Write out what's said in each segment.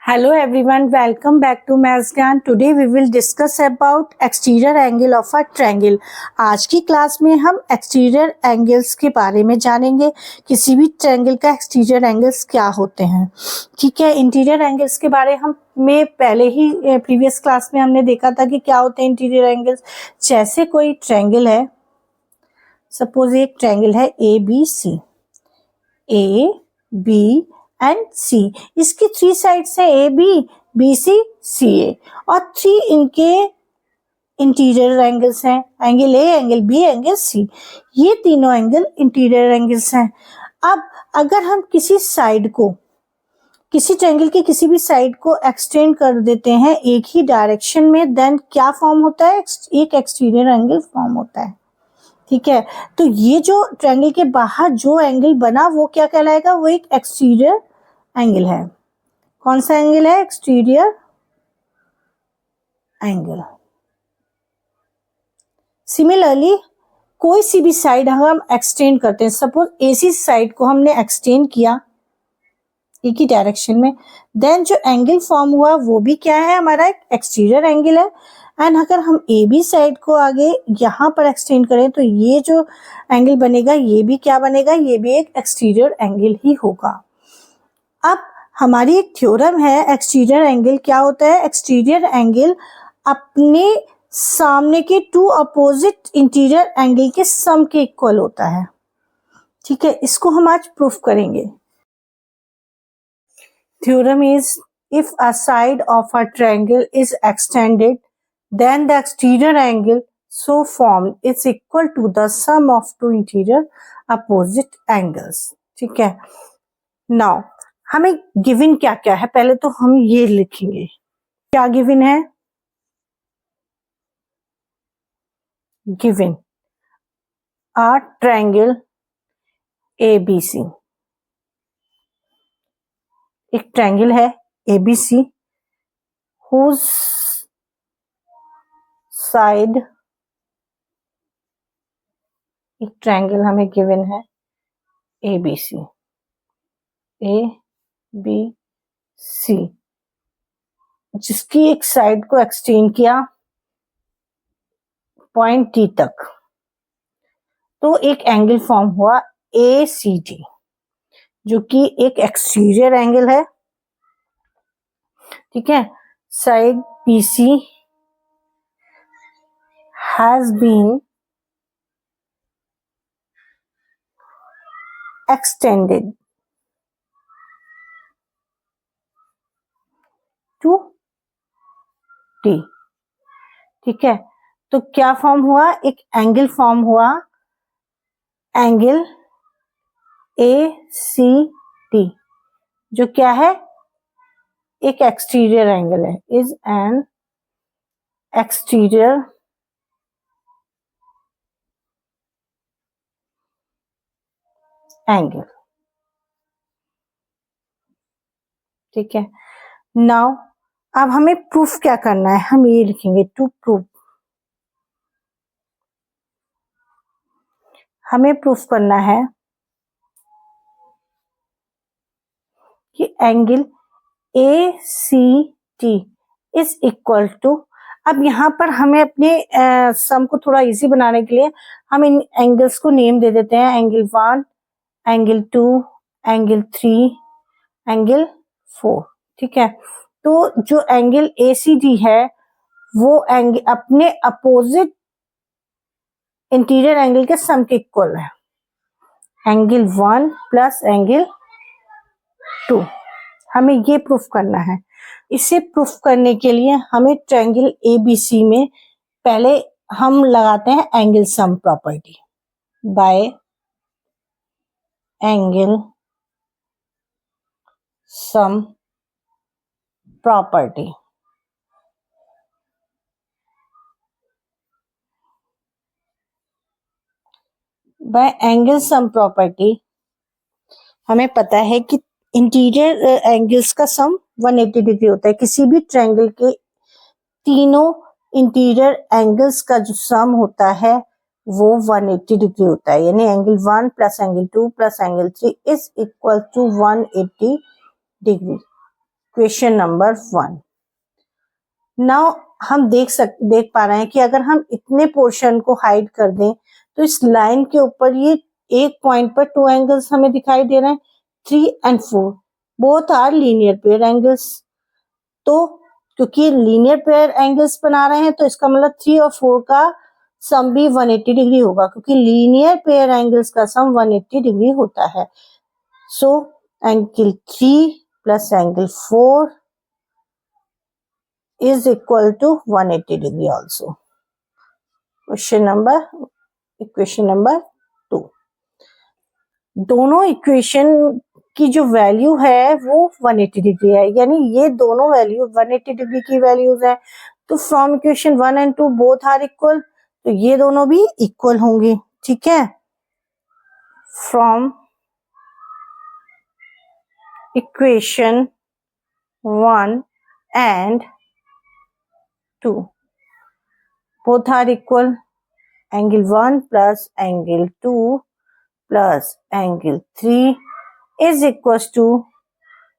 Hello everyone, welcome back to Maths Gyan. Today we will discuss about exterior angle of a triangle. आज की class में हम exterior angles के बारे में जानेंगे. किसी भी ट्रायंगल का एक्सटीरियर एंगल्स क्या होते हैं. ठीक है, इंटीरियर एंगल्स के बारे में पहले ही प्रीवियस क्लास में हमने देखा था कि क्या होते हैं इंटीरियर एंगल्स. जैसे कोई ट्रायंगल है, सपोज एक ट्रायंगल है ABC, AB एंड C. इसकी 3 साइड्स है AB, BC, CA और 3 इनके इंटीरियर एंगल्स हैं. Angle A, angle B, angle C. ये तीनों एंगल इंटीरियर एंगल्स हैं. अब अगर हम किसी साइड को, किसी ट्रायंगल की किसी भी साइड को एक्सटेंड कर देते हैं एक ही डायरेक्शन में, देन क्या फॉर्म होता है? एक एक्सटीरियर एंगल फॉर्म होता है. ठीक है, तो ये जो ट्रायंगल के बाहर जो एंगल बना वो क्या कहलाएगा? वो एक एक्सटीरियर एंगल है. कौन सा एंगल है? Exterior angle. सिमिलरली कोई सी भी साइड हम एक्सटेंड करते हैं, सपोज AC साइड को हमने एक्सटेंड किया एक ही डायरेक्शन में, देन जो एंगल फॉर्म हुआ वो भी क्या है? हमारा एक एक्सटीरियर एंगल है. एंड अगर हम AB साइड को आगे यहाँ पर एक्सटेंड करें तो ये जो एंगल बनेगा ये भी क्या बनेगा? ये भी एक एक्सटीरियर एंगल ही होगा. अब हमारी एक थ्योरम है, एक्सटीरियर एंगल क्या होता है? एक्सटीरियर एंगल अपने सामने के 2 अपोजिट इंटीरियर एंगल के सम के इक्वल होता है. ठीक है, इसको हम आज प्रूफ करेंगे. Theorem is, if a side of a triangle is extended, then the exterior angle so formed is equal to the sum of 2 interior opposite angles. ठीक है, now हमें गिवन क्या क्या है पहले तो हम ये लिखेंगे. क्या गिवन है? Given a triangle ABC. एक ट्रायंगल है ABC whose side, एक ट्रायंगल हमें गिवन है ABC, ABC, जिसकी एक साइड को एक्सटेंड किया पॉइंट D तक, तो एक एंगल फॉर्म हुआ ACD, जो कि एक एक्सटीरियर एंगल है. ठीक है, side BC has been extended to D. ठीक है, तो क्या फॉर्म हुआ? एक एंगल फॉर्म हुआ, एंगल ACD, जो क्या है? एक एक्सटीरियर एंगल है. Is an exterior angle. ठीक है, नाउ अब हमें प्रूफ क्या करना है? हम ये लिखेंगे टू प्रूफ. हमें प्रूफ करना है कि angle ACD is equal to, अब यहाँ पर हमें अपने सम को थोड़ा इजी बनाने के लिए हम इन एंगल्स को नेम दे देते हैं. Angle 1, angle 2, angle 3, angle 4. ठीक है, तो जो एंगल ACD है वो एंगल अपने अपोजिट इंटीरियर एंगल के सम के इक्वल है. Angle 1 plus angle 2. हमें ये प्रूफ करना है. इसे प्रूफ करने के लिए हमें ट्रायंगल ABC में पहले हम लगाते हैं angle sum property. Bye angle sum property. Bye angle sum property हमें पता है कि इंटीरियर एंगल्स का सम 180 डिग्री होता है. किसी भी ट्रायंगल के तीनों इंटीरियर एंगल्स का जो सम होता है वो 180 डिग्री होता है. यानी angle 1 plus angle 2 plus angle 3 is equal to 180 degree. Equation number 1। Now हम देख पा रहे हैं कि अगर हम इतने पोर्शन को हाइड कर दें तो इस लाइन के ऊपर ये एक पॉइंट पर 2 एंगल्स हमें दिखाई दे रहे हैं, 3 and 4 both are linear pair angles. तो क्योंकि लीनियर पेयर एंगल्स बना रहे हैं तो इसका मतलब 3 और 4 का सम भी 180 डिग्री होगा, क्योंकि लीनियर पेयर एंगल्स का सम 180 डिग्री होता है। So angle 3 plus angle 4 is equal to 180 degree also. Equation number 2। दोनों इक्वेशन की जो वैल्यू है वो 180 डिग्री है, यानी ये दोनों वैल्यू 180 डिग्री की वैल्यूज है। तो from equation 1 and 2 both are equal, तो ये दोनों भी इक्वल होंगे। ठीक है, from equation 1 and 2 both are equal, angle 1 plus angle 2 plus angle 3 is equals to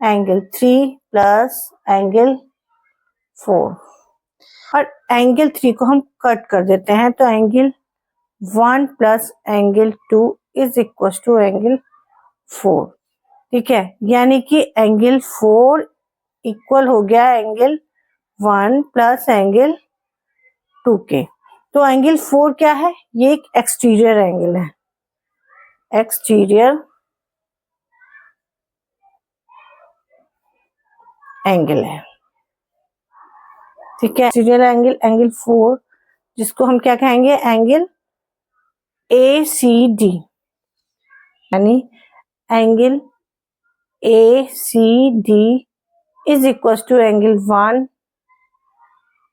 angle 3 plus angle 4। और एंगल 3 को हम कट कर देते हैं तो angle 1 plus angle 2 is equals to angle 4। ठीक है, यानी कि एंगल 4 इक्वल हो गया एंगल 1 प्लस एंगल 2 के। तो एंगल 4 क्या है? ये एक एक्सटीरियर एंगल है, एक्सटीरियर एंगल है। ठीक है, एक्सटीरियर एंगल 4 जिसको हम क्या कहेंगे? एंगल ACD, यानी angle ACD is equal to angle 1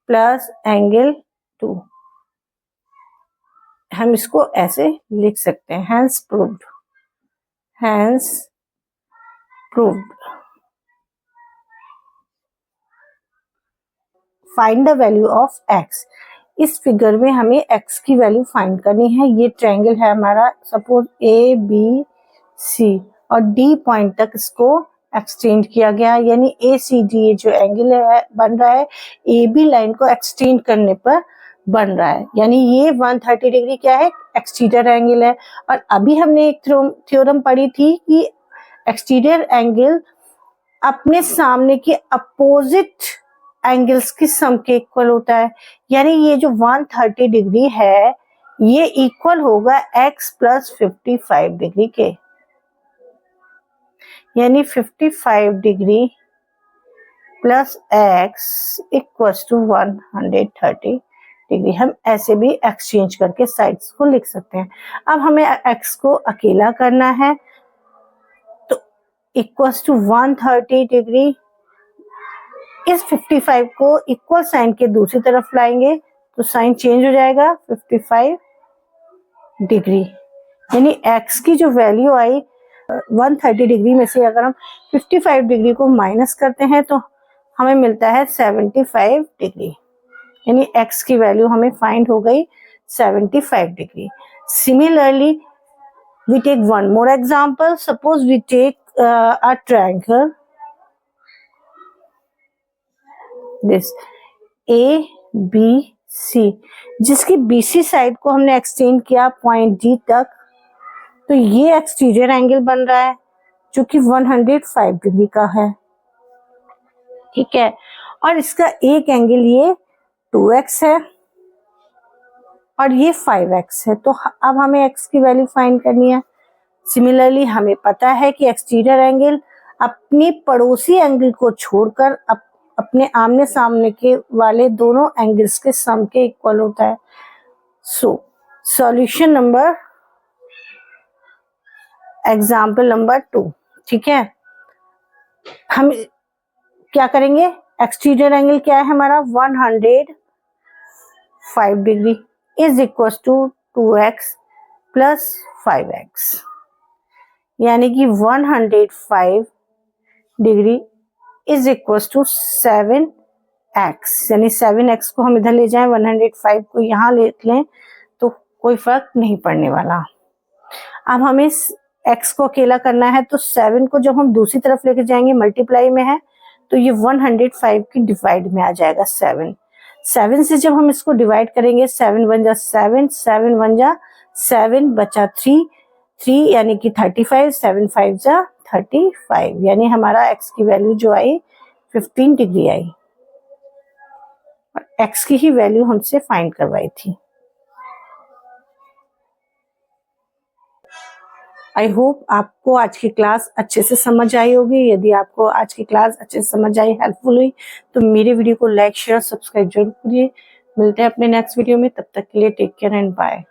plus angle 2। हम इसको ऐसे लिख सकते हैं, hence proved, hence proved. Find the value of x। इस फिगर में हमें x की वैल्यू फाइंड करनी है। ये ट्रायंगल है हमारा, सपोज ABC और D पॉइंट तक इसको एक्सटेंड किया गया, यानी ACD ये जो एंगल है बन रहा है AB लाइन को एक्सटेंड करने पर बन रहा है, यानी ये 130 डिग्री क्या है? एक्सटीरियर एंगल है। और अभी हमने एक थ्योरम पढ़ी थी कि एक्सटीरियर एंगल अपने सामने के अपोजिट एंगल्स की सम के इक्वल होता है, यानी ये जो 130 डिग्री है ये इक्वल होगा x प्लस 55 डिग्री के, यानी 55 degree plus x equals to 130 degree. हम ऐसे भी एक्सचेंज करके साइड्स को लिख सकते हैं। अब हमें x को अकेला करना है तो इक्वल्स टू 130 डिग्री, इस 55 को इक्वल साइन के दूसरी तरफ लाएंगे तो साइन चेंज हो जाएगा 55 डिग्री, यानी x की जो वैल्यू आई 130 डिग्री में से अगर हम 55 डिग्री को माइनस करते हैं तो हमें मिलता है 75 डिग्री, यानी x की वैल्यू हमें फाइंड हो गई 75 degree. Similarly we take one more example, suppose we take a triangle this ABC, जिसकी BC साइड को हमने एक्सटेंड किया पॉइंट D तक, तो ये एक्सटीरियर एंगल बन रहा है जो कि 105 डिग्री का है। ठीक है, और इसका एक एंगल ये 2x है और ये 5x है। तो अब हमें x की वैल्यू फाइंड करनी है। सिमिलरली हमें पता है कि एक्सटीरियर एंगल अपनी पड़ोसी एंगल को छोड़कर अपने आमने सामने के वाले दोनों एंगल्स के सम के इक्वल होता है। So solution number example number 2। ठीक है, हम क्या करेंगे? एक्सटीरियर एंगल क्या है हमारा? 105 degree is equal to 2x plus 5x, यानी कि 105 degree is equal to 7x, यानी 7x को हम इधर ले जाएं, 105 को यहाँ ले लें तो कोई फर्क नहीं पड़ने वाला। अब हमें x को अकेला करना है तो 7 को जब हम दूसरी तरफ लेके जाएंगे मल्टीप्लाई में है तो ये 105 की डिवाइड में आ जाएगा 7 से जब हम इसको डिवाइड करेंगे 7 1 जा 7, 7 1 जा 7 बचा 3 यानी कि 35, 7 5 जा 35 यानी हमारा x की वैल्यू जो आई 15 डिग्री आई। x की ही वैल्यू हमसे फाइंड करवाई थी। आई होप आपको आज की क्लास अच्छे से समझ आई होगी। यदि आपको आज की क्लास अच्छे से समझ आई, हेल्पफुल हुई, तो मेरे वीडियो को लाइक शेयर सब्सक्राइब जरूर करिए। मिलते हैं अपने नेक्स्ट वीडियो में, तब तक के लिए टेक केयर एंड बाय।